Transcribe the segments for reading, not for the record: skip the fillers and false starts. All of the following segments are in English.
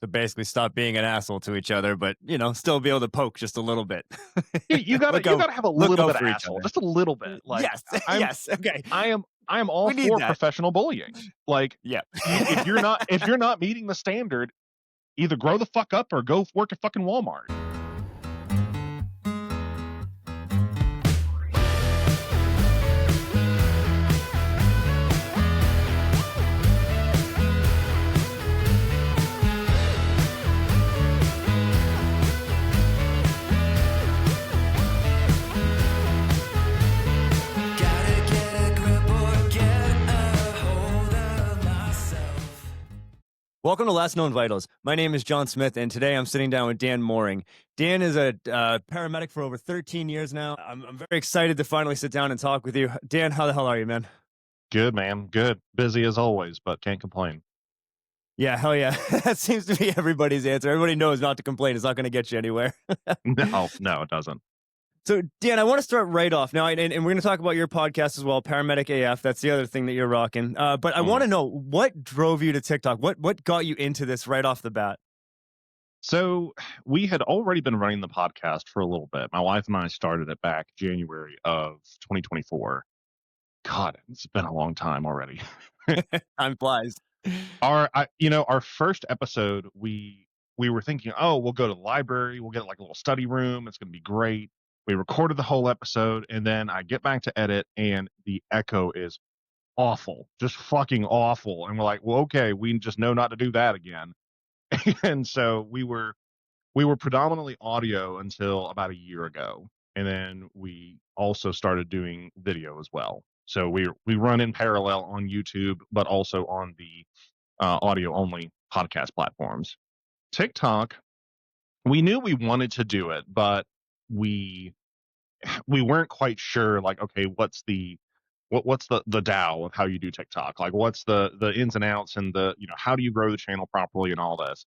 So basically stop being an asshole to each other, but still be able to poke just a little bit. You gotta have a Look little out bit of for each asshole, other. just a little bit. Like Yes, I'm yes, okay. I am all We need for that. professional bullying. Like Yeah. if you're not meeting the standard, either grow the fuck up or go work at fucking Walmart. Welcome to Last Known Vitals. My name is John Smith, and today I'm sitting down with Dan Mouring. Dan is a paramedic for over 13 years now. I'm very excited to finally sit down and talk with you. Dan, how the hell are you, man? Good, man. Good. Busy as always, but can't complain. Yeah, hell yeah. That seems to be everybody's answer. Everybody knows not to complain. It's not going to get you anywhere. No, it doesn't. So, Dan, I want to start right off now, and we're going to talk about your podcast as well, Paramedic AF. That's the other thing that you're rocking. But I want to know, what drove you to TikTok? What got you into this right off the bat? So we had already been running the podcast for a little bit. My wife and I started it back January of 2024. God, it's been a long time already. Time flies. Our first episode, we were thinking, oh, we'll go to the library, we'll get like a little study room, it's going to be great. We recorded the whole episode, and then I get back to edit, and the echo is awful, just fucking awful. And we're like, well, okay, we just know not to do that again. And so we were predominantly audio until about a year ago, and then we also started doing video as well. So we run in parallel on YouTube, but also on the audio only podcast platforms. TikTok, we knew we wanted to do it, but we weren't quite sure, like, okay, what's the DAO of how you do TikTok? Like, what's the ins and outs, and how do you grow the channel properly and all this?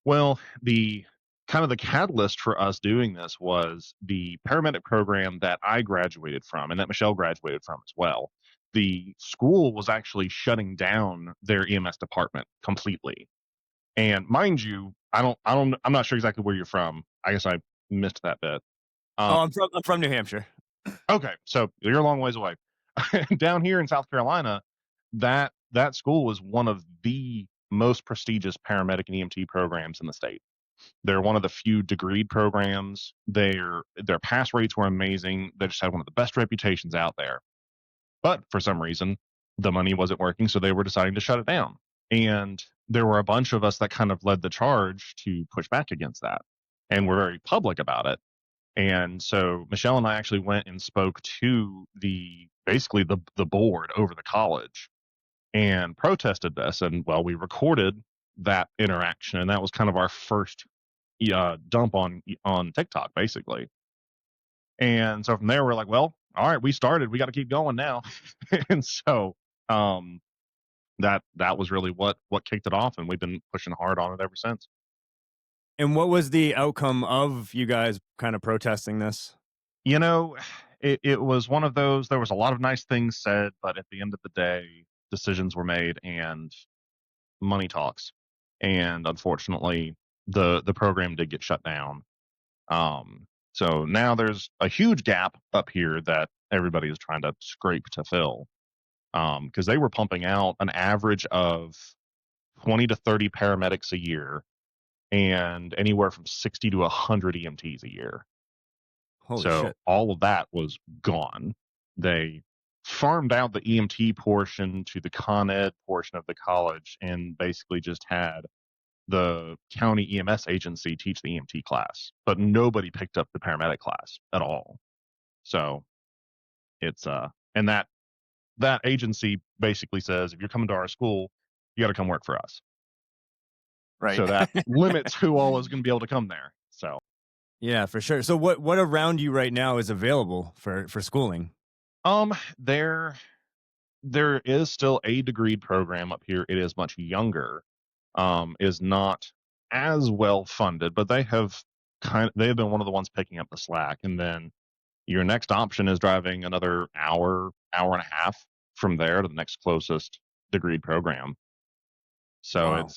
Well, the catalyst for us doing this was the paramedic program that I graduated from and that Michelle graduated from as well. The school was actually shutting down their EMS department completely. And mind you, I'm not sure exactly where you're from. I guess I missed that bit. I'm from New Hampshire. Okay, so you're a long ways away. Down here in South Carolina, that school was one of the most prestigious paramedic and EMT programs in the state. They're one of the few degreed programs. Their pass rates were amazing. They just had one of the best reputations out there. But for some reason, the money wasn't working, so they were deciding to shut it down. And there were a bunch of us that kind of led the charge to push back against that. And we're very public about it. And so Michelle and I actually went and spoke to basically the board over the college and protested this. And well, we recorded that interaction, and that was kind of our first dump on TikTok, basically. And so from there, we're like, well, all right, we started, we got to keep going now. And so that was really what kicked it off, and we've been pushing hard on it ever since. And what was the outcome of you guys kind of protesting this? It was one of those, there was a lot of nice things said, but at the end of the day, decisions were made and money talks. And unfortunately, the program did get shut down. So now there's a huge gap up here that everybody is trying to scrape to fill. Because they were pumping out an average of 20 to 30 paramedics a year and anywhere from 60 to 100 EMTs a year. Holy so shit. All of that was gone. They farmed out the EMT portion to the Con Ed portion of the college and basically just had the county EMS agency teach the EMT class, but nobody picked up the paramedic class at all. So it's and that agency basically says, if you're coming to our school, you got to come work for us. Right. So that limits who all is going to be able to come there. So yeah, for sure. So what around you right now is available for schooling? There is still a degreed program up here. It is much younger. Is not as well funded, but they have been one of the ones picking up the slack. And then your next option is driving another hour and a half from there to the next closest degreed program. So wow.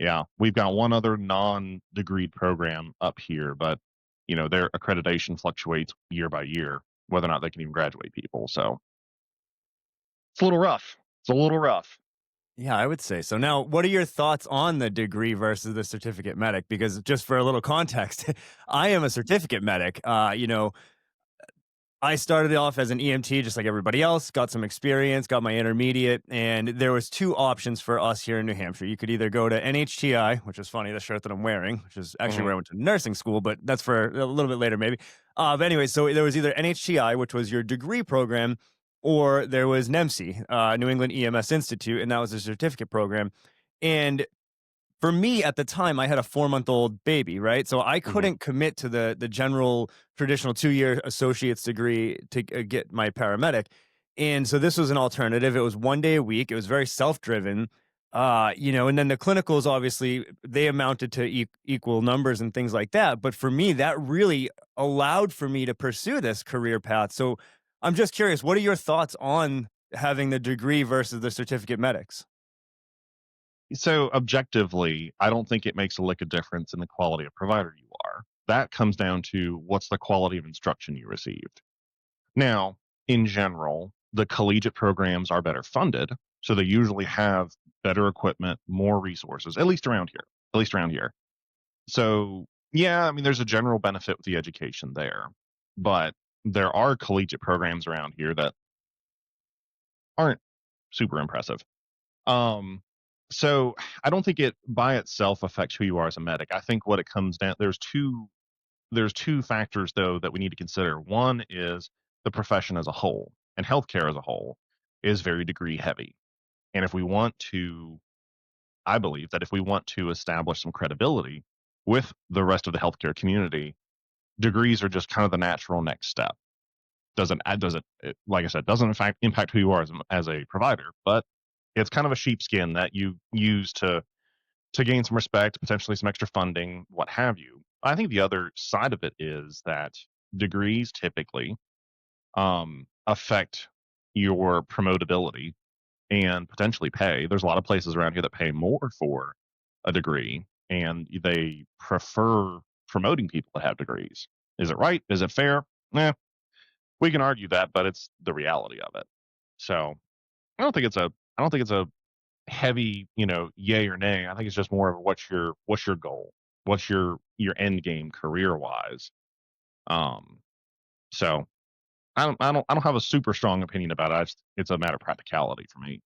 Yeah, we've got one other non-degreed program up here, but their accreditation fluctuates year by year, whether or not they can even graduate people. So it's a little rough. It's a little rough. Yeah, I would say so. Now, what are your thoughts on the degree versus the certificate medic? Because just for a little context, I am a certificate medic. I started off as an EMT just like everybody else, got some experience, got my intermediate, and there was two options for us here in New Hampshire. You could either go to NHTI, which is funny, the shirt that I'm wearing, which is actually Hmm. where I went to nursing school, but that's for a little bit later maybe. But anyway, so there was either NHTI, which was your degree program, or there was NEMC, New England EMS Institute, and that was a certificate program. And for me at the time, I had a 4-month-old baby, right? So I Hmm. couldn't commit to the general traditional 2-year associate's degree to get my paramedic. And so this was an alternative. It was 1 day a week. It was very self-driven. And then the clinicals obviously they amounted to equal numbers and things like that. But for me, that really allowed for me to pursue this career path. So I'm just curious, what are your thoughts on having the degree versus the certificate medics? So objectively, I don't think it makes a lick of difference in the quality of provider you are. That comes down to what's the quality of instruction you received. Now, in general, the collegiate programs are better funded, so they usually have better equipment, more resources, at least around here. At least around here. So, yeah, I mean, there's a general benefit with the education there, but there are collegiate programs around here that aren't super impressive. Um, so I don't think it by itself affects who you are as a medic. I think what it comes down there's two factors though that we need to consider. One is the profession as a whole, and healthcare as a whole is very degree heavy. And if we want to, I believe that if we want to establish some credibility with the rest of the healthcare community, degrees are just kind of the natural next step. Doesn't, like I said, doesn't in fact impact who you are as a provider, but it's kind of a sheepskin that you use to gain some respect, potentially some extra funding, what have you. I think the other side of it is that degrees typically affect your promotability and potentially pay. There's a lot of places around here that pay more for a degree, and they prefer promoting people that have degrees. Is it right? Is it fair? Eh, we can argue that, but it's the reality of it. So I don't think it's a heavy, yay or nay. I think it's just more of what's your goal? What's your end game career wise? Um, so I don't have a super strong opinion about it. It's a matter of practicality for me.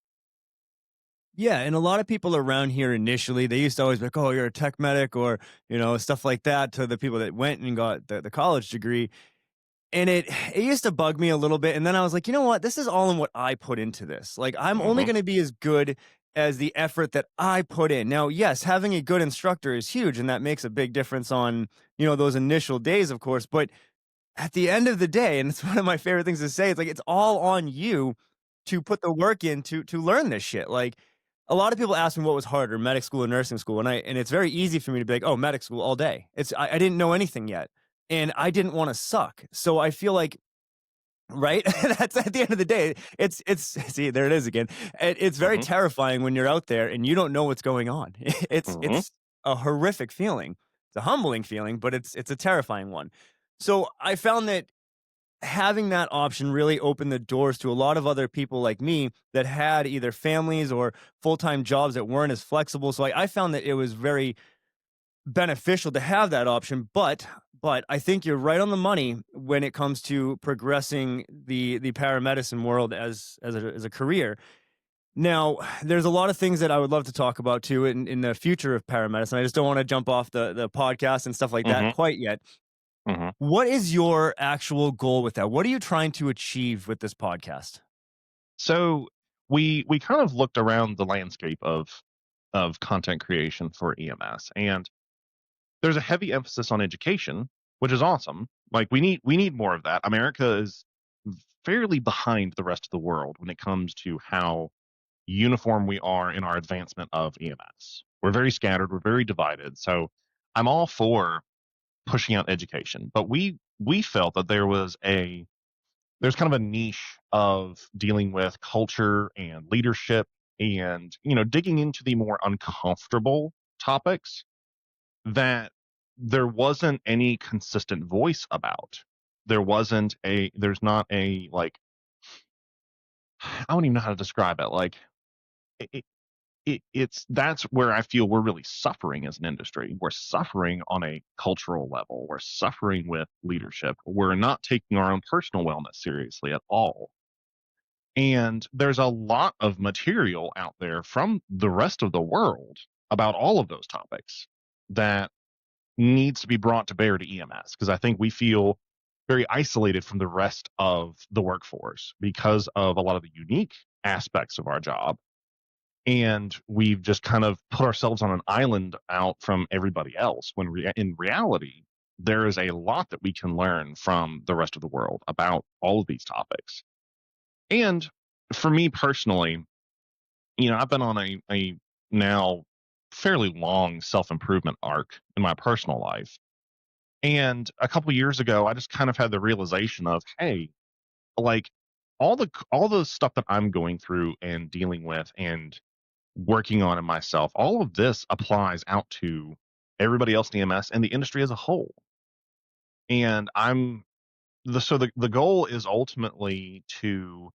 Yeah, and a lot of people around here initially, they used to always be like, "Oh, you're a tech medic," or stuff like that to the people that went and got the college degree. And it used to bug me a little bit. And then I was like, you know what? This is all in what I put into this. Like, I'm only Hmm. going to be as good as the effort that I put in. Now, yes, having a good instructor is huge, and that makes a big difference on those initial days, of course. But at the end of the day, and it's one of my favorite things to say, it's like it's all on you to put the work in to learn this shit. Like a lot of people ask me what was harder, medic school or nursing school, and it's very easy for me to be like, oh, medic school all day. I didn't know anything yet, and I didn't want to suck. So I feel like right? That's at the end of the day, it's see, there it is again. It's very Hmm. terrifying when you're out there and you don't know what's going on. It's Hmm. it's a horrific feeling. It's a humbling feeling, but it's a terrifying one. So I found that having that option really opened the doors to a lot of other people like me that had either families or full-time jobs that weren't as flexible. So I found that it was very beneficial to have that option, but I think you're right on the money when it comes to progressing the paramedicine world as a career. Now, there's a lot of things that I would love to talk about too in the future of paramedicine. I just don't want to jump off the podcast and stuff like that Hmm. quite yet. Hmm. What is your actual goal with that? What are you trying to achieve with this podcast? So we kind of looked around the landscape of content creation for EMS, and there's a heavy emphasis on education, which is awesome. Like we need more of that. America is fairly behind the rest of the world when it comes to how uniform we are in our advancement of EMS. We're very scattered, we're very divided. So I'm all for pushing out education, but we felt that there's kind of a niche of dealing with culture and leadership and digging into the more uncomfortable topics that there wasn't any consistent voice about. There's not a, like, I don't even know how to describe it. Like, it, it's that's where I feel we're really suffering as an industry. We're suffering on a cultural level. We're suffering with leadership. We're not taking our own personal wellness seriously at all. And there's a lot of material out there from the rest of the world about all of those topics that needs to be brought to bear to EMS, because I think we feel very isolated from the rest of the workforce because of a lot of the unique aspects of our job. And we've just kind of put ourselves on an island out from everybody else when in reality, there is a lot that we can learn from the rest of the world about all of these topics. And for me personally, I've been on a now fairly long self improvement arc in my personal life. And a couple years ago, I just kind of had the realization of, hey, like all the stuff that I'm going through and dealing with and working on in myself, all of this applies out to everybody else in EMS and the industry as a whole. And the goal is ultimately to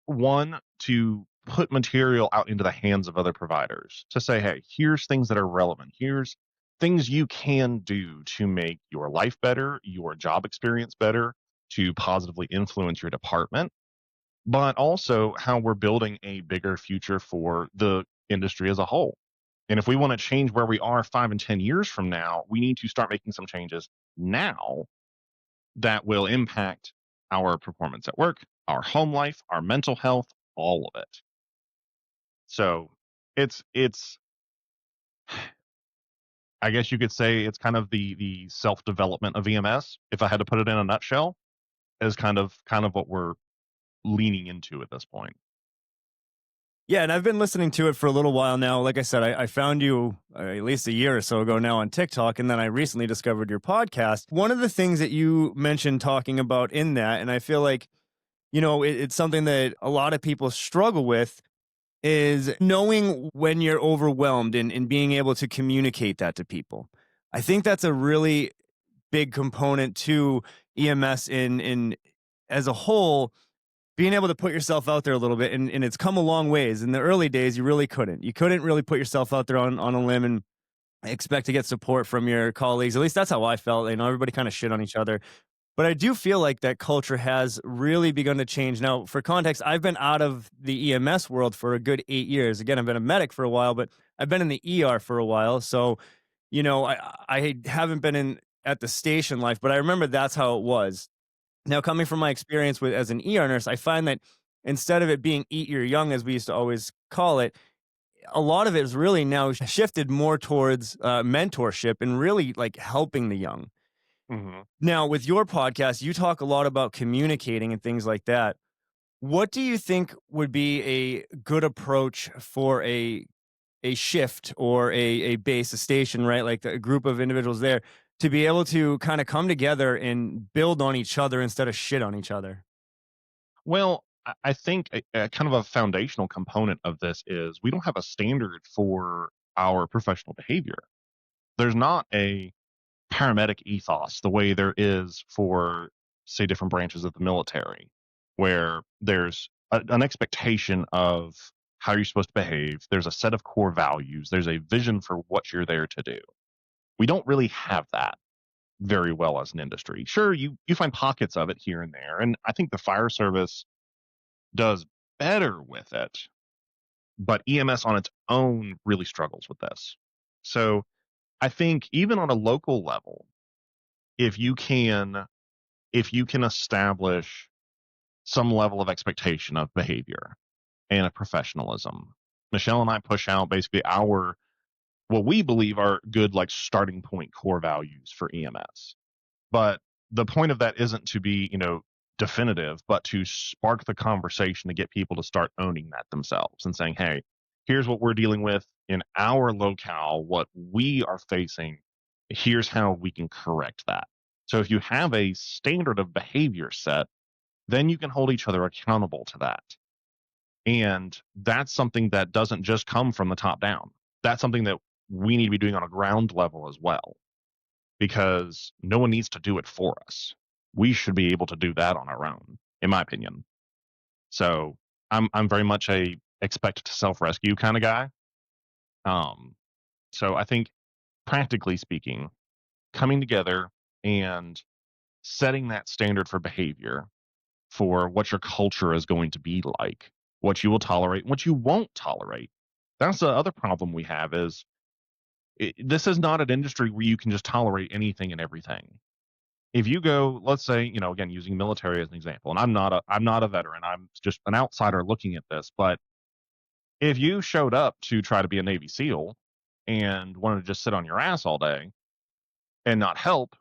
one, to put material out into the hands of other providers to say, hey, here's things that are relevant. Here's things you can do to make your life better, your job experience better, to positively influence your department, but also how we're building a bigger future for the industry as a whole. And if we want to change where we are 5 and 10 years from now, we need to start making some changes now that will impact our performance at work, our home life, our mental health, all of it. So it's I guess you could say it's kind of the self development of EMS, if I had to put it in a nutshell, is kind of what we're leaning into at this point. Yeah, and I've been listening to it for a little while now. Like I said, I found you at least a year or so ago now on TikTok, and then I recently discovered your podcast. One of the things that you mentioned talking about in that, and I feel like, it's something that a lot of people struggle with, is knowing when you're overwhelmed and being able to communicate that to people. I think that's a really big component to EMS in as a whole, being able to put yourself out there a little bit, and it's come a long ways. In the early days, you really couldn't. You couldn't really put yourself out there on a limb and expect to get support from your colleagues. At least that's how I felt. Everybody kind of shit on each other. But I do feel like that culture has really begun to change. Now, for context, I've been out of the EMS world for a good 8 years. Again, I've been a medic for a while, but I've been in the ER for a while. So, I haven't been in at the station life, but I remember that's how it was. Now, coming from my experience with as an ER nurse, I find that instead of it being eat your young, as we used to always call it, a lot of it is really now shifted more towards mentorship and really like helping the young. Hmm. Now, with your podcast, you talk a lot about communicating and things like that. What do you think would be a good approach for a shift or a base, a station, right? Like a group of individuals there to be able to kind of come together and build on each other instead of shit on each other. Well, I think a kind of a foundational component of this is we don't have a standard for our professional behavior. There's not a paramedic ethos the way there is for, say, different branches of the military, where there's an expectation of how you're supposed to behave. There's a set of core values. There's a vision for what you're there to do. We don't really have that very well as an industry. Sure, you find pockets of it here and there, and I think the fire service does better with it, but EMS on its own really struggles with this. So I think even on a local level, if you can if you can establish some level of expectation of behavior and of professionalism. Michelle and I push out basically our what we believe are good, like, starting point core values for EMS. But the point of that isn't to be, definitive, but to spark the conversation to get people to start owning that themselves and saying, hey, here's what we're dealing with in our locale, what we are facing. Here's how we can correct that. So if you have a standard of behavior set, then you can hold each other accountable to that. And that's something that doesn't just come from the top down. That's something that we need to be doing on a ground level as well, because no one needs to do it for us. We should be able to do that on our own, in my opinion. So I'm very much a expect to self rescue kind of guy. Um, so I think practically speaking, coming together and setting that standard for behavior for what your culture is going to be like, what you will tolerate, what you won't tolerate. That's the other problem we have is this is not an industry where you can just tolerate anything and everything. If you go, let's say, again, using military as an example, and I'm not a veteran, I'm just an outsider looking at this, but if you showed up to try to be a Navy SEAL and wanted to just sit on your ass all day and not help,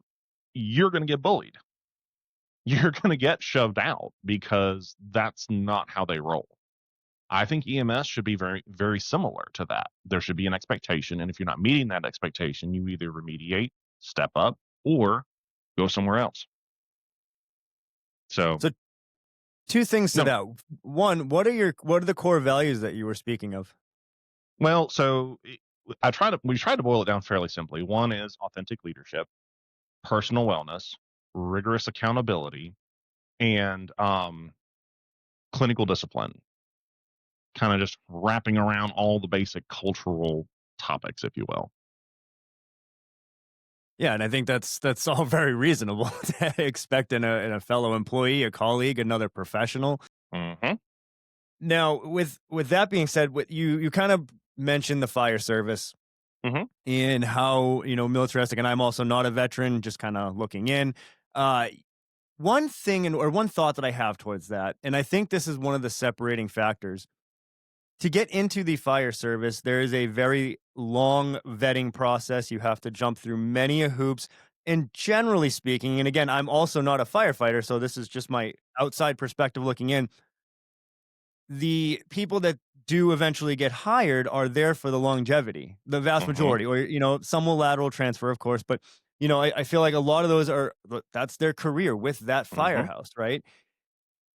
you're going to get bullied. You're going to get shoved out because that's not how they roll. I think EMS should be very, very similar to that. There should be an expectation. And if you're not meeting that expectation, you either remediate, step up, or go somewhere else. So, So two things to no, that. One, what are the core values that you were speaking of? well, so we try to boil it down fairly simply. One is authentic leadership, personal wellness, rigorous accountability, and clinical discipline, kind of just wrapping around all the basic cultural topics, if you will. Yeah, and I think that's all very reasonable to expect in a fellow employee, a colleague, another professional. Hmm. Now, with that being said, what you kind of mentioned the fire service Hmm. and how militaristic, and I'm also not a veteran, just kind of looking in. Uh, One thing or one thought that I have towards that, and I think this is one of the separating factors. To get into the fire service, there is a very long vetting process. You have to jump through many a hoops. And generally speaking, and again, I'm also not a firefighter, so this is just my outside perspective looking in. The people that do eventually get hired are there for the longevity, the vast Hmm. majority, or some will lateral transfer, of course, but I feel like a lot of those that's their career with that Hmm. firehouse, right?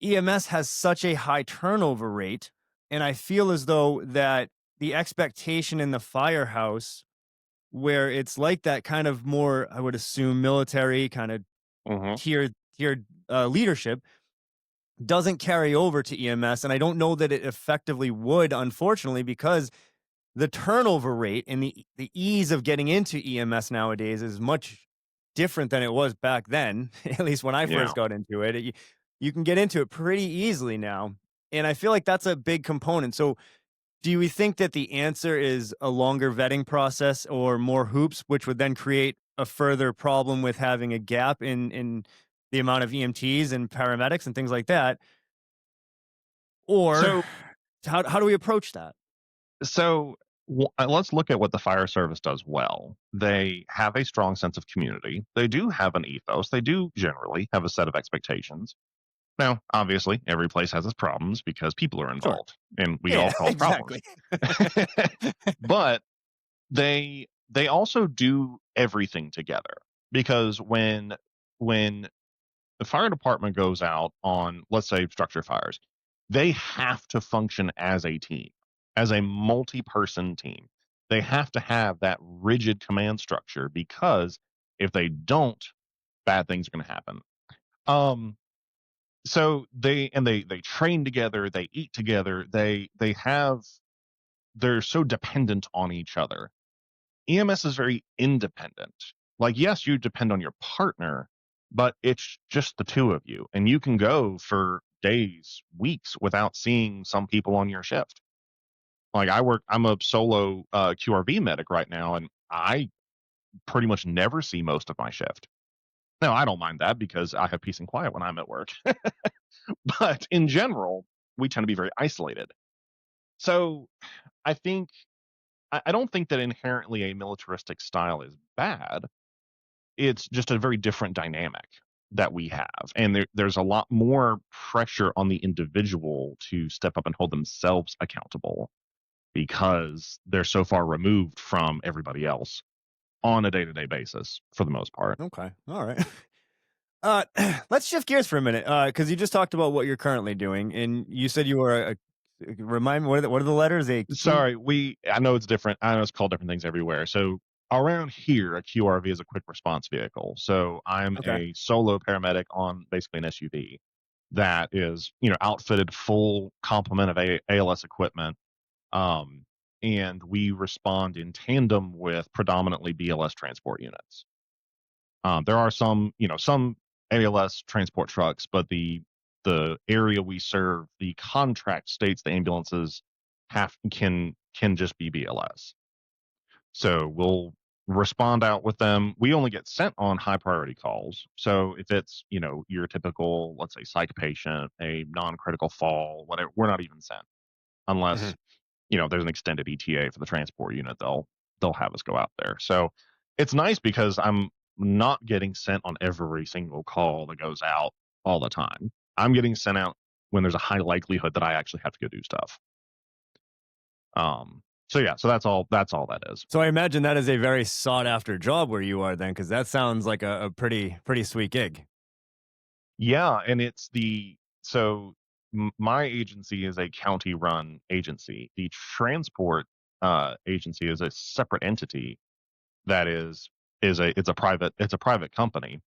EMS has such a high turnover rate, and I feel as though that the expectation in the firehouse, where it's like that kind of more, I would assume, military kind of Hmm. tiered leadership, doesn't carry over to EMS, and I don't know that it effectively would, unfortunately, because the turnover rate and the ease of getting into EMS nowadays is much different than it was back then. At least when I Yeah. first got into it, you can get into it pretty easily now, and I feel like that's a big component. So, do you think that the answer is a longer vetting process or more hoops, which would then create a further problem with having a gap in the amount of EMTs and paramedics and things like that? Or So, how do we approach that? so let's look at what the fire service does well. They have a strong sense of community. They do have an ethos. They do generally have a set of expectations. Now, obviously, every place has its problems because people are Sure. involved, and we all Yeah, cause problems. exactly. But they also do everything together, because when the fire department goes out on, let's say, structure fires, they have to function as a team, as a multi-person team. They have to have that rigid command structure, because if they don't, bad things are going to happen. Um, so they train together, they eat together, they're so dependent on each other. EMS is very independent. Like, yes, you depend on your partner, but it's just the two of you. And you can go for days, weeks without seeing some people on your shift. Like, I'm a solo QRV medic right now, and I pretty much never see most of my shift. Now, I don't mind that because I have peace and quiet when I'm at work. But in general, we tend to be very isolated. So I think, I don't think that inherently a militaristic style is bad. It's just a very different dynamic that we have, and there's a lot more pressure on the individual to step up and hold themselves accountable, because they're so far removed from everybody else on a day-to-day basis for the most part. Okay. All right. Let's shift gears for a minute, because you just talked about what you're currently doing, and you said you were a Remind me, what are the letters? A Q? Sorry, I know it's different. I know it's called different things everywhere. So around here, a QRV is a quick response vehicle. So I'm Okay. a solo paramedic on basically an SUV that is, outfitted full complement of ALS equipment. Um, and we respond in tandem with predominantly BLS transport units. There are some ALS transport trucks, but the area we serve, the contract states the ambulances can just be BLS. So we'll respond out with them. We only get sent on high priority calls. So if it's, your typical, let's say, psych patient, a non-critical fall, whatever, we're not even sent Mhm. unless, there's an extended ETA for the transport unit. They'll have us go out there. So it's nice because I'm not getting sent on every single call that goes out all the time. I'm getting sent out when there's a high likelihood that I actually have to go do stuff. So yeah, so that's all that is. So I imagine that is a very sought after job where you are then, because that sounds like a pretty sweet gig. Yeah, and it's the so my agency is a county run agency. The transport agency is a separate entity that it's a private company.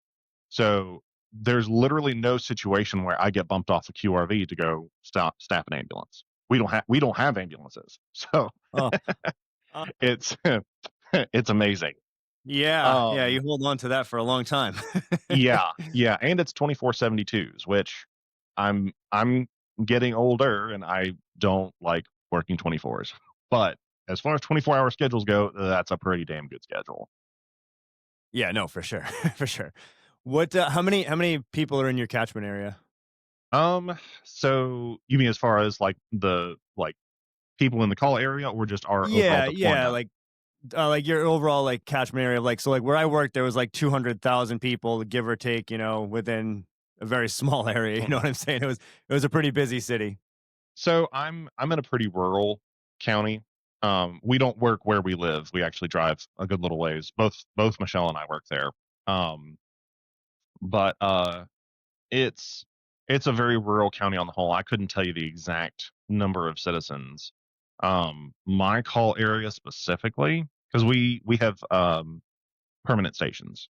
So there's literally no situation where I get bumped off a QRV to go staff an ambulance. We don't have ambulances. So Oh, uh, it's it's amazing. yeah, yeah, Um you hold on to that for a long time. yeah, yeah, and it's 24/72s, which I'm getting older and I don't like working 24s. But as far as 24-hour schedules go, that's a pretty damn good schedule. Yeah, no, for sure, for sure. How many people are in your catchment area? So you mean as far as like people in the call area or just our overall Yeah, yeah, deployment? like your overall like catchment area, like so, like where I worked, there was like 200,000 people, give or take, within a very small area. You know Mhm. what I'm saying? It was a pretty busy city. So I'm in a pretty rural county. We don't work where we live. We actually drive a good little ways. Both Michelle and I work there. Um, but it's a very rural county on the whole. I couldn't tell you the exact number of citizens. My call area specifically, because we have permanent stations.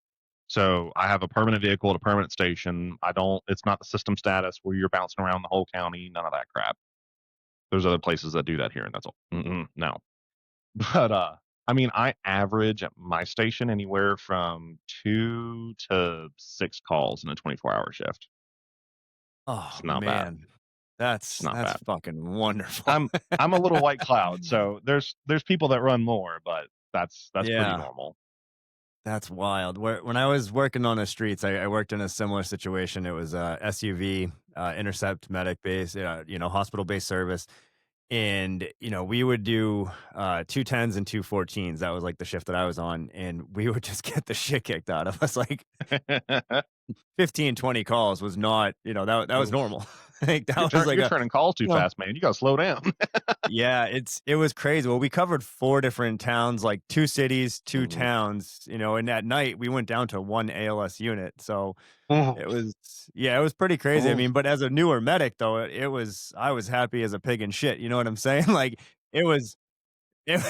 So I have a permanent vehicle at a permanent station. I don't. It's not the system status where you're bouncing around the whole county. None of that crap. There's other places that do that here, and that's all. No, but I mean, I average at my station anywhere from 2 to 6 calls in a 24-hour shift. Oh It's not bad. man, It's that's not that's bad. fucking wonderful. I'm I'm a little white cloud, so there's people that run more, but that's pretty Yeah, normal. that's wild. When I was working on the streets, I worked in a similar situation. It was SUV, intercept medic base, hospital based service. And, we would do 210s and 214s. That was like the shift that I was on. And we would just get the shit kicked out of us. Like 15, 20 calls was not, that was Oof. normal. I think You're that was turn like you're a, turning calls too you know, fast, man. You gotta slow down. yeah, it was crazy. Well, we covered 4 different towns, like 2 cities, 2 Mhm. towns, and at night we went down to 1 ALS unit. So it Oof. was yeah, it was pretty crazy. I Oof. mean, but as a newer medic though, it was I was happy as a pig in shit, you know what I'm saying? Like it was it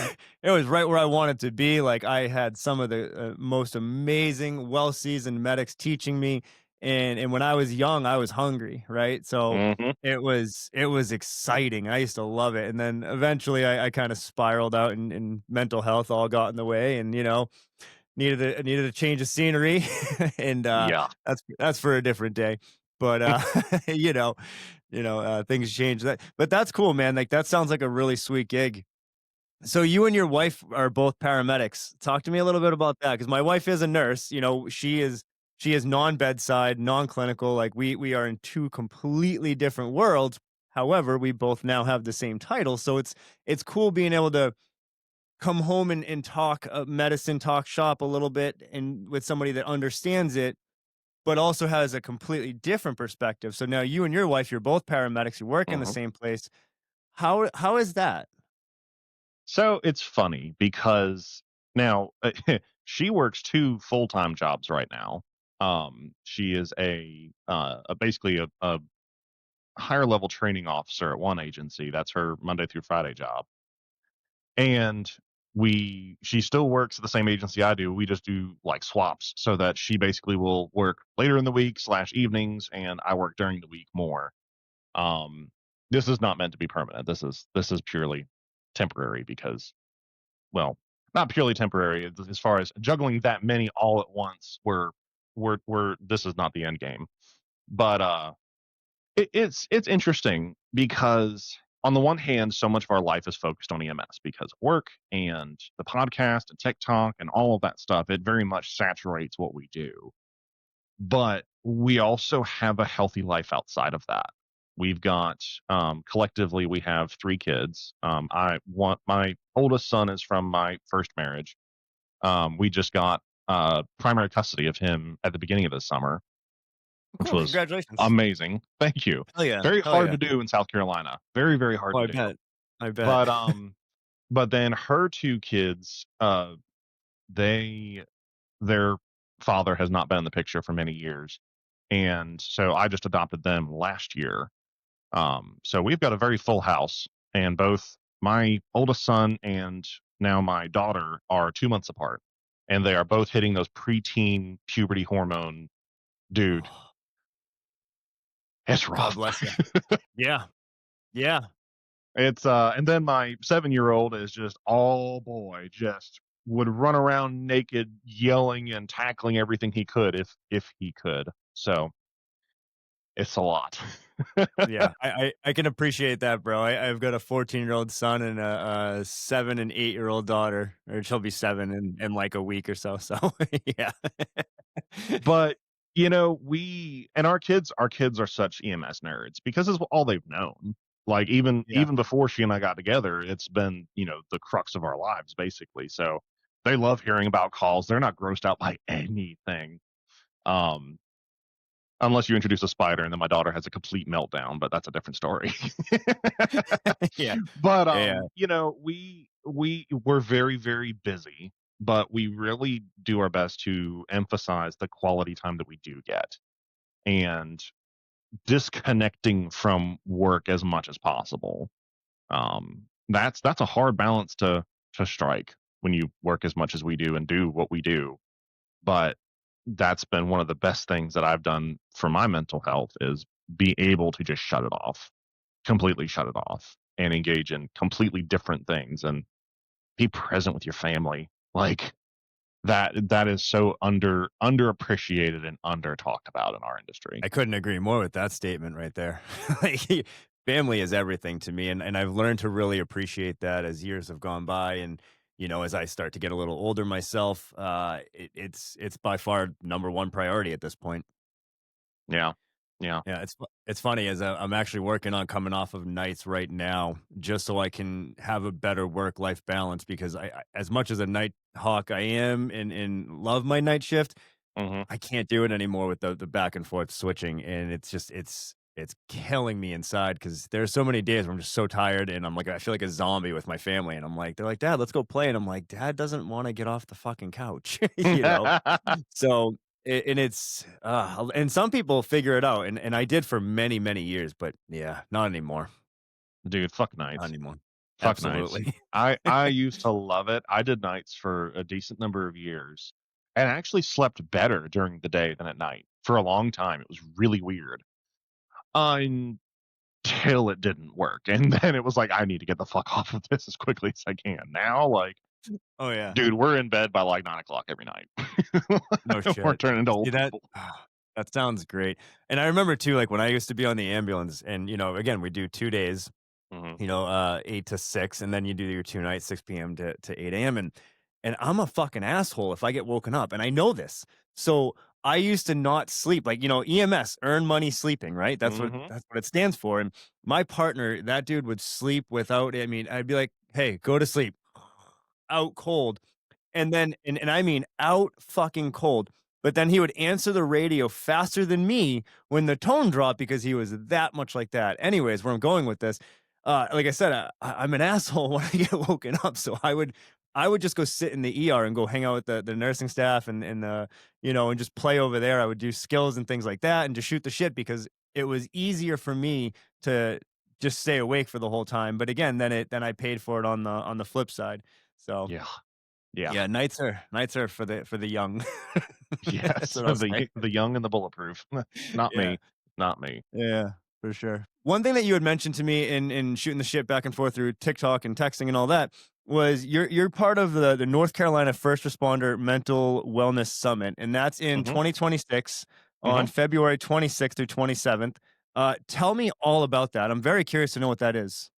it was right where I wanted to be. Like, I had some of the, most amazing, well-seasoned medics teaching me, and when I was young, I was hungry, right? So, Mhm. it was exciting, I used to love it, and then eventually I kinda spiraled out and mental health all got in the way and, needed a change of scenery, and, Yeah. that's for a different day. But, you know things change that but that's cool, man, like, that sounds like a really sweet gig. So you and your wife are both paramedics. Talk to me a little bit about that, because my wife is a nurse. She is non-bedside, non-clinical. Like we are in two completely different worlds. However, we both now have the same title, so it's cool being able to come home and talk medicine, talk shop a little bit, and with somebody that understands it, but also has a completely different perspective. So now you and your wife, you're both paramedics. You work in the Mhm. same place. How is that? So it's funny because now she works 2 full-time jobs right now. She is basically a higher level training officer at one agency. That's her Monday through Friday job. And she still works at the same agency I do. We just do like swaps so that she basically will work later in the week slash evenings and I work during the week more. Um, this is not meant to be permanent. This is purely temporary because, well, not purely temporary as far as juggling that many all at once. We're this is not the end game. But it's interesting because on the one hand, so much of our life is focused on EMS because work and the podcast and TikTok and all of that stuff. It very much saturates what we do. But we also have a healthy life outside of that. We've got collectively we have 3 kids. I want my oldest son is from my first marriage. We just got primary custody of him at the beginning of this summer, which Cool. was Congratulations. amazing. Thank you. Hell yeah. Very Hell hard yeah. to do in South Carolina. Very, very hard Oh, to I do. bet. I bet. But but then her 2 kids, they their father has not been in the picture for many years. And so I just adopted them last year. So we've got a very full house, and both my oldest son and now my daughter are 2 months apart, and they are both hitting those preteen puberty hormone. Dude, Oh, it's God rough. bless you. Yeah. Yeah. It's and then my 7-year-old is just all boy, just would run around naked, yelling and tackling everything he could if he could. So it's a lot. Yeah, I can appreciate that, bro. I've got a 14-year-old son and a 7 and 8-year-old daughter, or she'll be 7 in like a week or so. So yeah, But we and our kids are such EMS nerds because it's all they've known. Like even yeah. even before she and I got together, it's been, the crux of our lives basically. So they love hearing about calls. They're not grossed out by anything. Um unless you introduce a spider and then my daughter has a complete meltdown, but that's a different story. Yeah, But yeah. we're very, very busy, but we really do our best to emphasize the quality time that we do get and disconnecting from work as much as possible. That's a hard balance to strike when you work as much as we do and do what we do. But that's been one of the best things that I've done for my mental health is be able to just shut it off, completely shut it off and engage in completely different things and be present with your family. Like that is so underappreciated and under talked about in our industry. I couldn't agree more with that statement right there. Like, family is everything to me, and I've learned to really appreciate that as years have gone by, and as I start to get a little older myself, it's by far number one priority at this point. Yeah. Yeah. Yeah, it's funny as I'm actually working on coming off of nights right now, just so I can have a better work life balance. Because as much as a night hawk I am, and love my night shift, Mhm. I can't do it anymore with the back and forth switching, and it's just it's killing me inside because there's so many days where I'm just so tired, and I'm like I feel like a zombie with my family, and I'm like they're like, "Dad, let's go play," and I'm like, "Dad doesn't want to get off the fucking couch," you know. So and and some people figure it out, and I did for many years, but yeah, not anymore, Dude, fuck not nights. anymore. Fuck nights. Absolutely. I used to love it. I did nights for a decent number of years and actually slept better during the day than at night for a long time. It was really weird until it didn't work. And then it was like, I need to get the fuck off of this as quickly as I can. Now, like, Oh yeah. dude, we're in bed by like 9 o'clock every night. No We're shit. turning into See old that? people. That sounds great. And I remember too, like when I used to be on the ambulance, and again, we do 2 days, Hmm. 8 to 6, and then you do your 2 nights, 6 p.m. to 8 a.m. And I'm a fucking asshole if I get woken up, and I know this. So I used to not sleep, like EMS, earn money sleeping, right? Hmm. That's what it stands for. And my partner, that dude would sleep without. I mean, I'd be like, "Hey, go to sleep," out cold. And then and I mean out fucking cold, but then he would answer the radio faster than me when the tone dropped because he was that much like that. Anyways, where I'm going with this, like I said, I'm an asshole when I get woken up, so I would just go sit in the ER and go hang out with the nursing staff and and just play over there. I would do skills and things like that and just shoot the shit because it was easier for me to just stay awake for the whole time. But again, then I paid for it on the flip side. So Yeah. Yeah. yeah, nights are for the young. That's Yes. what I'll say. The young and the bulletproof. Not Yeah. me. Not me. Yeah, for sure. One thing that you had mentioned to me in shooting the shit back and forth through TikTok and texting and all that was you're part of the North Carolina First Responder Mental Wellness Summit, and that's in Mhm. 2026 on Mhm. February 26th through 27th. Tell me all about that. I'm very curious to know what that is.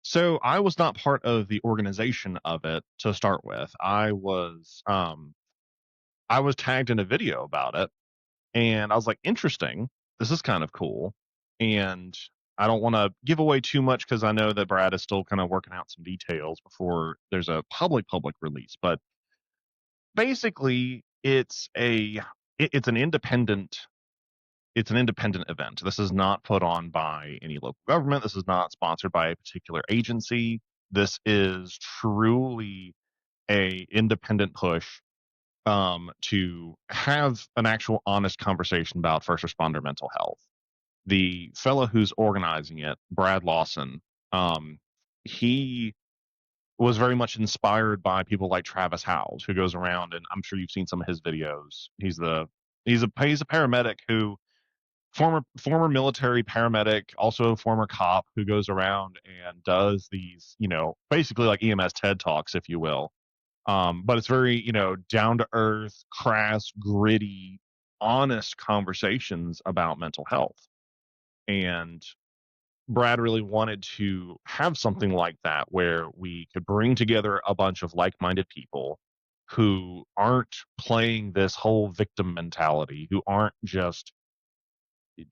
So I was not part of the organization of it to start with. I was tagged in a video about it, and I was like, interesting. This is kind of cool. And I don't want to give away too much because I know that Brad is still kind of working out some details before there's a public release. But basically, it's an independent event. This is not put on by any local government. This is not sponsored by a particular agency. This is truly a independent push to have an actual honest conversation about first responder mental health. The fellow who's organizing it, Brad Lawson, um, he was very much inspired by people like Travis Howes, who goes around, and I'm sure you've seen some of his videos. He's a paramedic who former military paramedic, also a former cop who goes around and does these, basically like EMS TED Talks, if you will. But it's very, down to earth, crass, gritty, honest conversations about mental health. And Brad really wanted to have something like that where we could bring together a bunch of like minded people who aren't playing this whole victim mentality, who aren't just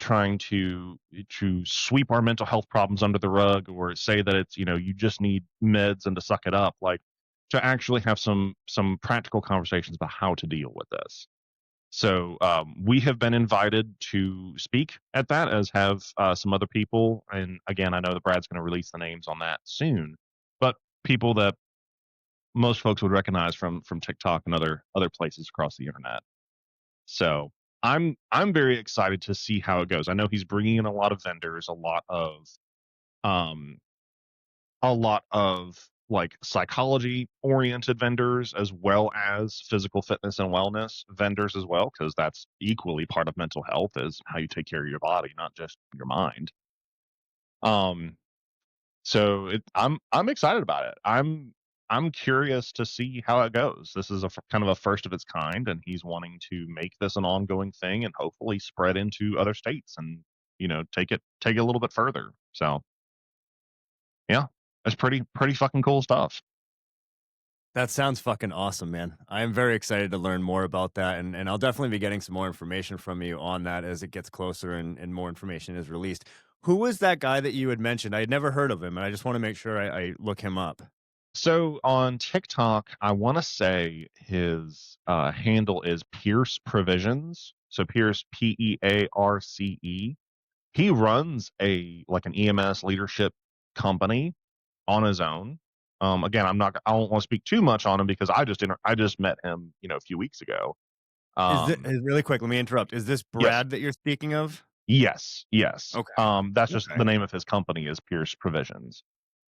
trying to sweep our mental health problems under the rug or say that it's you just need meds and to suck it up, like to actually have some practical conversations about how to deal with this. So we have been invited to speak at that, as have some other people. And again, I know that Brad's going to release the names on that soon, but people that most folks would recognize from TikTok and other places across the internet. So I'm very excited to see how it goes. I know he's bringing in a lot of vendors, um, a lot of like psychology oriented vendors, as well as physical fitness and wellness vendors as well, because that's equally part of mental health is how you take care of your body, not just your mind. Um, I'm excited about it. I'm curious to see how it goes. This is kind of a first of its kind, and he's wanting to make this an ongoing thing and hopefully spread into other states and take it a little bit further. So yeah, it's pretty fucking cool stuff. That sounds fucking awesome, man. I am very excited to learn more about that, and I'll definitely be getting some more information from you on that as it gets closer and more information is released. Who was that guy that you had mentioned? I had never heard of him, and I just want to make sure I look him up. So on TikTok, I want to say his handle is Pierce Provisions. So Pierce, Pearce. He runs an EMS leadership company on his own. Again, I don't want to speak too much on him because I just met him, a few weeks ago. Is this Um, really quick? Let me interrupt. Is this yes, Brad that you're speaking of? yes. Okay. That's just Okay. the name of his company is Pierce Provisions.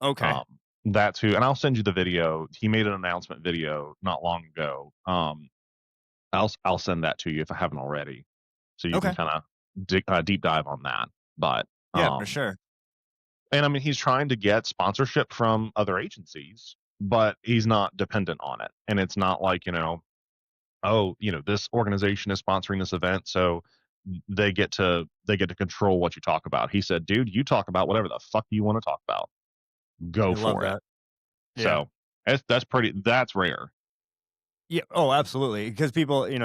Okay. Um, that's who, and I'll send you the video. He made an announcement video not long ago. I'll send that to you if I haven't already, so you can Okay. kind of deep dive on that. But Yeah, for sure. and I mean, he's trying to get sponsorship from other agencies, but he's not dependent on it. And it's not like, oh, this organization is sponsoring this event, so they get to control what you talk about. He said, dude, you talk about whatever the fuck you want to talk about. I Go love for it. that. Yeah. So that's rare. Yeah. Oh, absolutely. Because people, you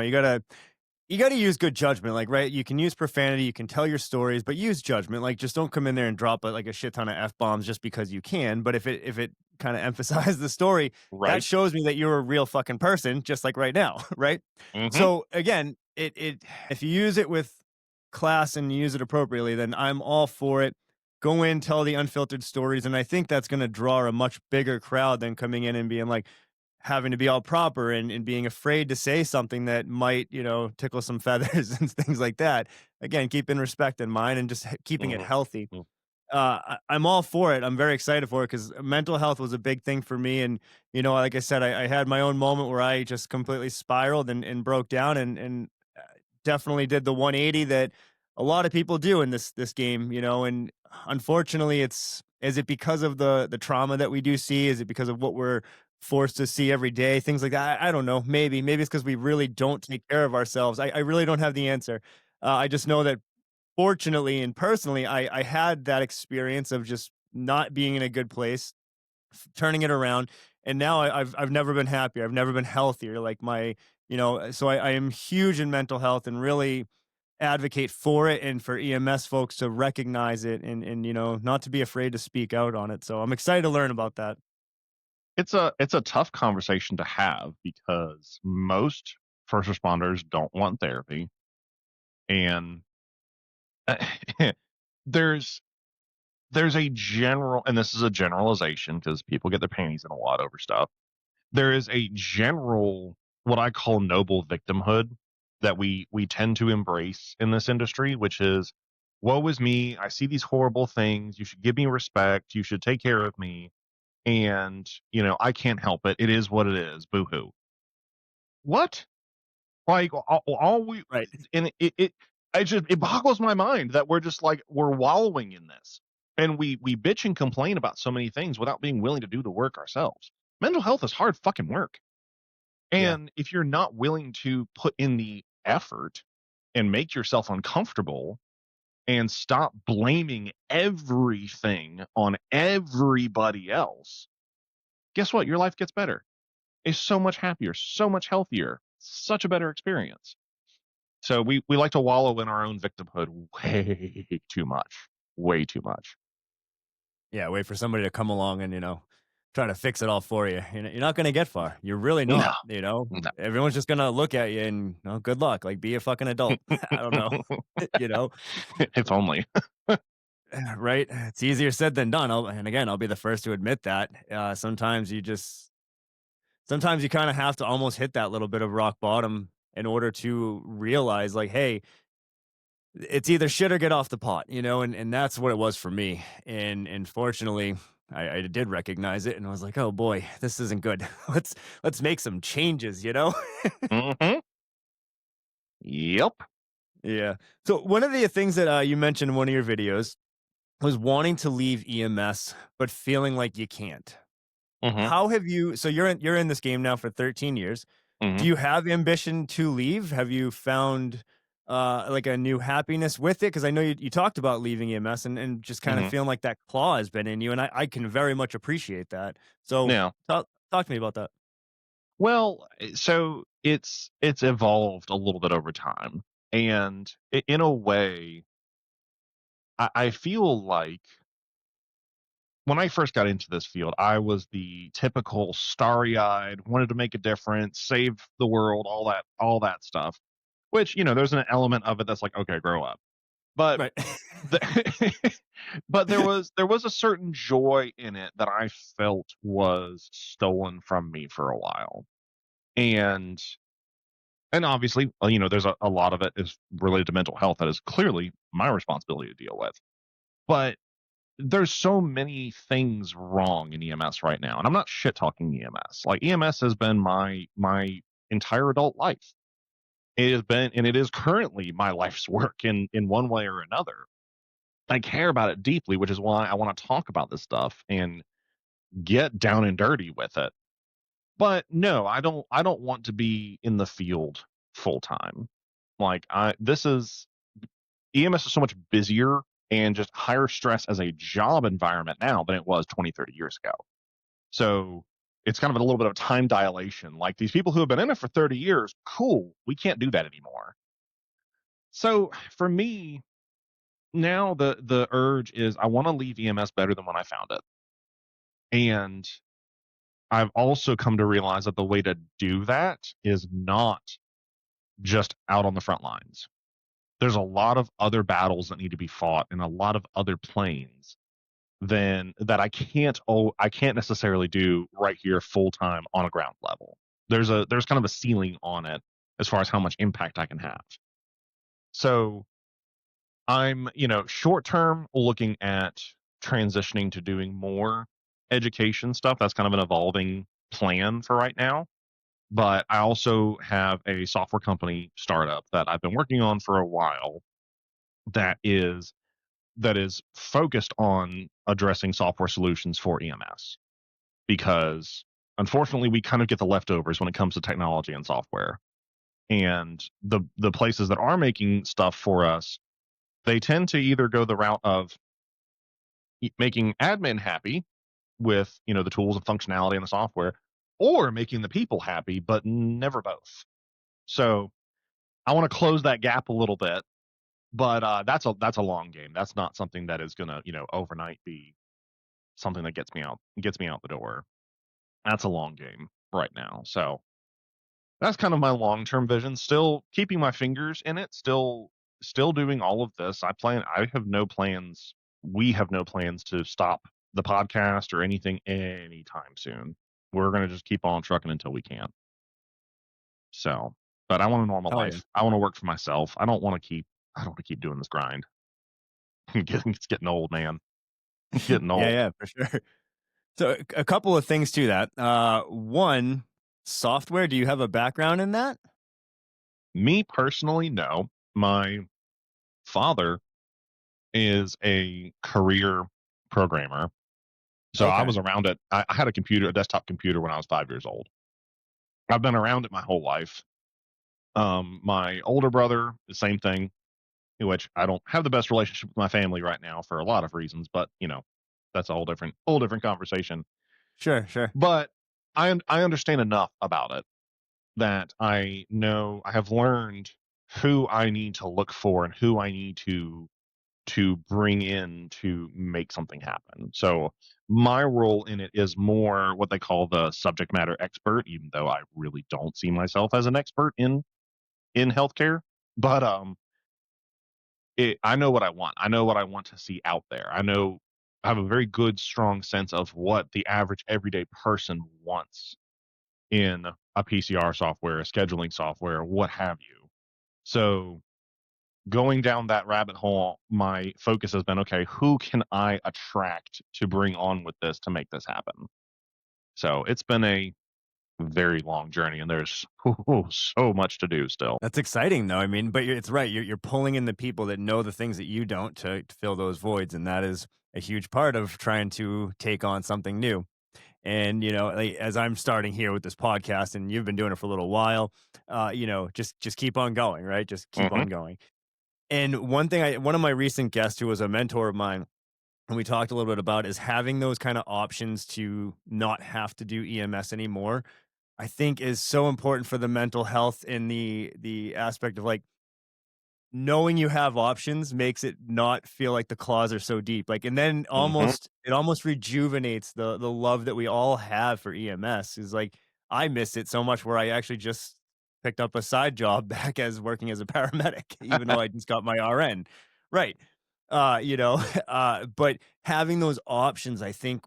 gotta use good judgment, like, right? You can use profanity, you can tell your stories, but use judgment. Like, just don't come in there and drop like a shit ton of f bombs just because you can. But if it kind of emphasizes the story, that Right. shows me that you're a real fucking person, just like right now, right? Hmm. So again, it if you use it with class and you use it appropriately, then I'm all for it. Go in, tell the unfiltered stories, and I think that's going to draw a much bigger crowd than coming in and being like, having to be all proper and being afraid to say something that might, tickle some feathers and things like that. Again, keeping respect in mind and just keeping it Mhm. healthy. Mm. I'm all for it. I'm very excited for it because mental health was a big thing for me. And, like I said, I had my own moment where I just completely spiraled and broke down and definitely did the 180 that a lot of people do in this game, and unfortunately is it because of the trauma that we do see? Is it because of what we're forced to see every day? Things like that. I don't know. Maybe it's because we really don't take care of ourselves. I really don't have the answer. I just know that fortunately and personally, I had that experience of just not being in a good place, turning it around, and now I've never been happier. I've never been healthier. Like so I am huge in mental health and really advocate for it and for EMS folks to recognize it and not to be afraid to speak out on it. So I'm excited to learn about that. It's a tough conversation to have because most first responders don't want therapy, and there's there's a general, and this is a generalization because people get their panties in a lot over stuff. There is a general, what I call noble victimhood, that we tend to embrace in this industry, which is, woe is me, I see these horrible things, you should give me respect, you should take care of me, and I can't help it, it is what it is, boo hoo. What? Like, all we, Right. and it boggles my mind that we're just like, we're wallowing in this, and we bitch and complain about so many things without being willing to do the work ourselves. Mental health is hard fucking work, Yeah. and if you're not willing to put in the effort and make yourself uncomfortable and stop blaming everything on everybody else, guess what? Your life gets better. It's so much happier, so much healthier, such a better experience. So we like to wallow in our own victimhood way too much, way too much. Yeah. Wait for somebody to come along and try to fix it all for you. You're not going to get far. You're really No, not. no. Everyone's just going to look at you and good luck. Like be a fucking adult. I don't know. you know. If only. Right? It's easier said than done. And again, I'll be the first to admit that. Sometimes you kind of have to almost hit that little bit of rock bottom in order to realize, like, hey, it's either shit or get off the pot, and that's what it was for me. And fortunately, I did recognize it, and I was like, oh boy, this isn't good. Let's make some changes. Hmm. Yep. Yeah. So one of the things that you mentioned in one of your videos was wanting to leave EMS, but feeling like you can't. Hmm. How have you so you're in this game now for 13 years. Do Hmm. you have ambition to leave? Have you found, like, a new happiness with it? Because I know you talked about leaving EMS and just kinda Hmm. feeling like that claw has been in you, and I can very much appreciate that. So, Yeah. talk to me about that. Well, so it's evolved a little bit over time, and in a way, I feel like when I first got into this field, I was the typical starry-eyed, wanted to make a difference, save the world, all that stuff. Which, there's an element of it that's like, okay, grow up. But Right. the, but there was a certain joy in it that I felt was stolen from me for a while. And obviously, there's a lot of it is related to mental health that is clearly my responsibility to deal with. But there's so many things wrong in EMS right now, and I'm not shit talking EMS. Like, EMS has been my entire adult life. It has been, and it is currently my life's work in one way or another. I care about it deeply, which is why I want to talk about this stuff and get down and dirty with it. But no, I don't want to be in the field full time. Like, I this is EMS is so much busier and just higher stress as a job environment now than it was 20, 30 years ago. So it's kind of a little bit of time dilation. Like, these people who have been in it for 30 years, cool, we can't do that anymore. So for me, now the urge is, I want to leave EMS better than when I found it. And I've also come to realize that the way to do that is not just out on the front lines. There's a lot of other battles that need to be fought and a lot of other planes. then that I can't necessarily do right here full time on a ground level. There's kind of a ceiling on it as far as how much impact I can have. So I'm, short term looking at transitioning to doing more education stuff. That's kind of an evolving plan for right now. But I also have a software company startup that I've been working on for a while that is focused on addressing software solutions for EMS, because unfortunately we kind of get the leftovers when it comes to technology and software. And the places that are making stuff for us, they tend to either go the route of making admin happy with, the tools and functionality and the software, or making the people happy, but never both. So I want to close that gap a little bit, but that's a long game. That's not something that is gonna, overnight be something that gets me out the door. That's a long game right now. So that's kind of my long term vision. Still keeping my fingers in it. Still doing all of this. I have no plans. We have no plans to stop the podcast or anything anytime soon. We're gonna just keep on trucking until we can. So, but I want a normal Hell yeah. life. I want to work for myself. I don't want to keep doing this grind. It's getting old, man. Getting Yeah, old. yeah, for sure. So a couple of things to that. One, software. Do you have a background in that? Me personally, no. My father is a career programmer. So I Okay. was around it. I had a desktop computer when I was 5 years old. I've been around it my whole life. My older brother, the same thing, in which I don't have the best relationship with my family right now for a lot of reasons, but that's a whole different conversation. Sure, sure. But I understand enough about it that I know I have learned who I need to look for and who I need to bring in to make something happen. So my role in it is more what they call the subject matter expert, even though I really don't see myself as an expert in healthcare. But I know what I want. I know what I want to see out there. I have a very good, strong sense of what the average everyday person wants in a PCR software, a scheduling software, what have you. So going down that rabbit hole, my focus has been, okay, who can I attract to bring on with this to make this happen? So it's been a very long journey, and there's so much to do still. That's exciting, though. I mean, but it's right. You're pulling in the people that know the things that you don't to fill those voids, and that is a huge part of trying to take on something new. And like, as I'm starting here with this podcast, and you've been doing it for a little while, just keep on going, right? Just keep Hmm. on going. And one of my recent guests who was a mentor of mine, and we talked a little bit about is having those kind of options to not have to do EMS anymore. I think is so important for the mental health in the aspect of like knowing you have options makes it not feel like the claws are so deep. Like, and then Hmm. almost rejuvenates the love that we all have for EMS. Is like I miss it so much where I actually just picked up a side job back as working as a paramedic, even though I just got my RN. Right. But having those options, I think,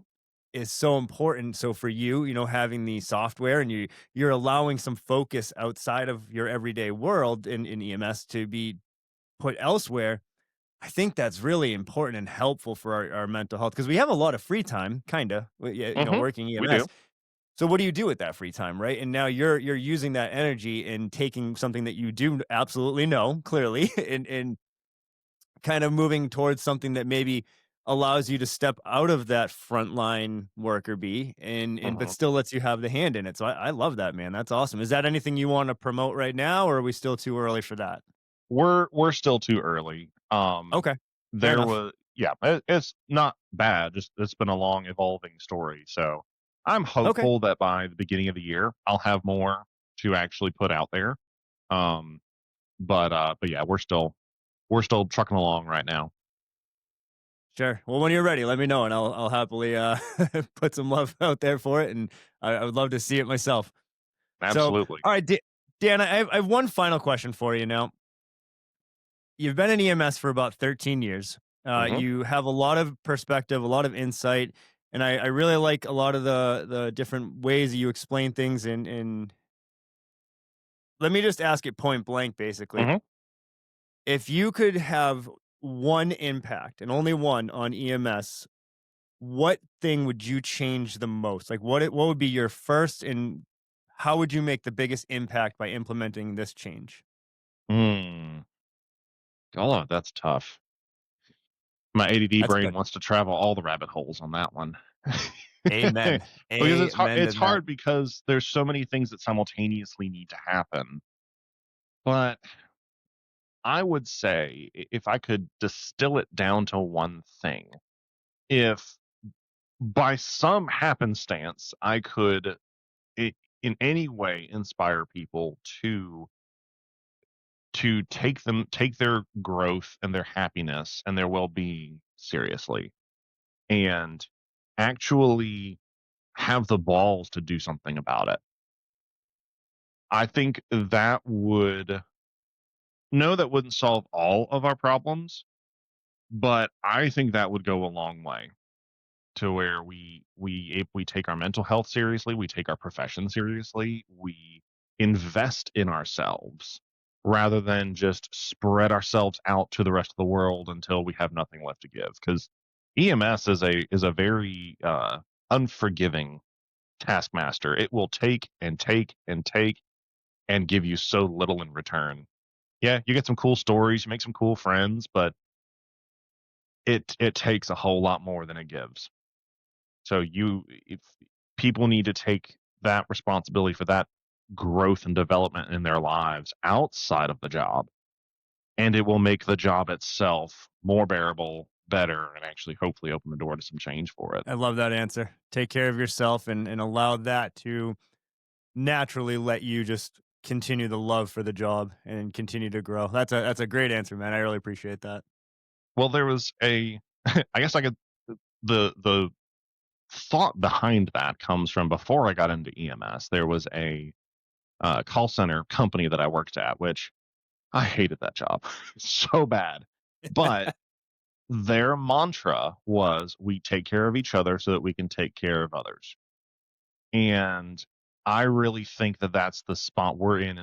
is so important. So for you, having the software and you're allowing some focus outside of your everyday world in EMS to be put elsewhere. I think that's really important and helpful for our mental health because we have a lot of free time, kind of, yeah, Hmm. working We do. EMS. So what do you do with that free time, right? And now you're using that energy and taking something that you do absolutely know clearly, and kind of moving towards something that maybe allows you to step out of that frontline worker bee and but Hmm. still lets you have the hand in it. So I love that, man. That's awesome. Is that anything you want to promote right now, or are we still too early for that? We're still too early. Okay, fair There enough. was yeah, it's not bad. Just it's been a long evolving story. So I'm Okay. hopeful that by the beginning of the year I'll have more to actually put out there. Um, but yeah, we're still trucking along right now. Sure. Well, when you're ready, let me know, and I'll happily put some love out there for it, and I would love to see it myself. So, Absolutely. all right, Dan, I have one final question for you. Now, you've been in EMS for about 13 years. Mhm. You have a lot of perspective, a lot of insight, and I really like a lot of the different ways that you explain things. In let me just ask it point blank, basically. Mhm. If you could have one impact and only one on EMS, what thing would you change the most? Like what would be your first, and how would you make the biggest impact by implementing this change? Mm. Oh, that's tough. My ADD That's brain good. wants to travel all the rabbit holes on that one. Amen. Because Amen to it's that. hard because there's so many things that simultaneously need to happen. But I would say if I could distill it down to one thing, if by some happenstance I could in any way inspire people to take their growth and their happiness and their well-being seriously and actually have the balls to do something about it. I think that would no, that wouldn't solve all of our problems, but I think that would go a long way to where we if we take our mental health seriously, we take our profession seriously, we invest in ourselves rather than just spread ourselves out to the rest of the world until we have nothing left to give. Because EMS is a very unforgiving taskmaster. It will take and take and take and give you so little in return. Yeah, you get some cool stories, you make some cool friends, but it takes a whole lot more than it gives. So if people need to take that responsibility for that growth and development in their lives outside of the job, and it will make the job itself more bearable, better, and actually hopefully open the door to some change for it. I love that answer. Take care of yourself and allow that to naturally let you just continue the love for the job and continue to grow. That's a great answer, man. I really appreciate that. Well, there was a I guess I could the thought behind that comes from before I got into EMS. There was a call center company that I worked at, which I hated that job so bad. But their mantra was we take care of each other so that we can take care of others. And I really think that that's the spot we're in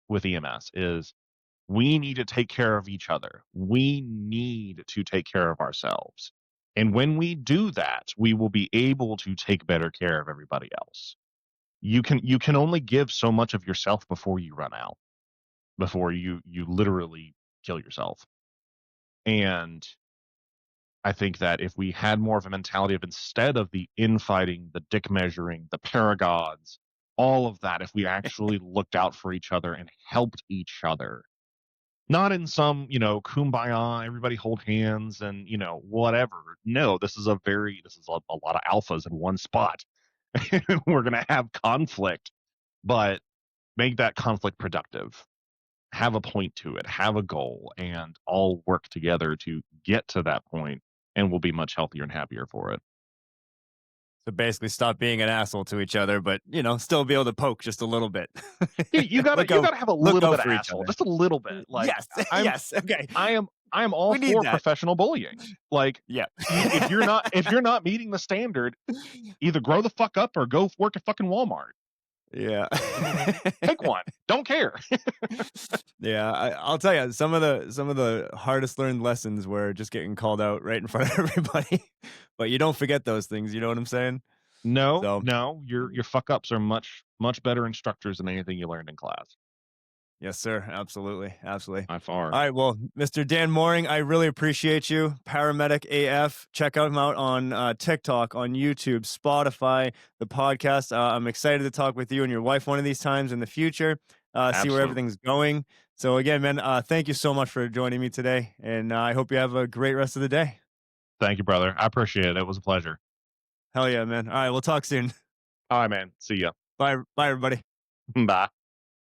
with EMS is we need to take care of each other. We need to take care of ourselves. And when we do that, we will be able to take better care of everybody else. You can only give so much of yourself before you run out, before you literally kill yourself. And I think that if we had more of a mentality of instead of the infighting, the dick measuring, the paragods, all of that, if we actually looked out for each other and helped each other, not in some, kumbaya, everybody hold hands and, whatever. No, this is a lot of alphas in one spot. We're going to have conflict, but make that conflict productive. Have a point to it, have a goal, and all work together to get to that point, and we'll be much healthier and happier for it. So basically, stop being an asshole to each other, but still be able to poke just a little bit. You gotta look you out, gotta have a look little out bit of for each asshole, other. just a little bit. Like Yes, I'm yes. Okay, I am all we need for that. professional bullying. Like Yeah. if you're not meeting the standard, either grow the fuck up or go work at fucking Walmart. Yeah. Pick one. Don't care. Yeah, I'll tell you some of the hardest learned lessons were just getting called out right in front of everybody. But you don't forget those things. You know what I'm saying? No, So no, your fuck ups are much better instructors than anything you learned in class. yes, sir. Absolutely. Absolutely. By far. All right. Well, Mr. Dan Mouring, I really appreciate you. Paramedic AF. Check him out on TikTok, on YouTube, Spotify, the podcast. I'm excited to talk with you and your wife one of these times in the future, see where Absolutely. everything's going. So, again, man, thank you so much for joining me today. And I hope you have a great rest of the day. Thank you, brother. I appreciate it. It was a pleasure. Hell yeah, man. All right. We'll talk soon. All right, man. See ya. Bye. Bye, everybody. Bye.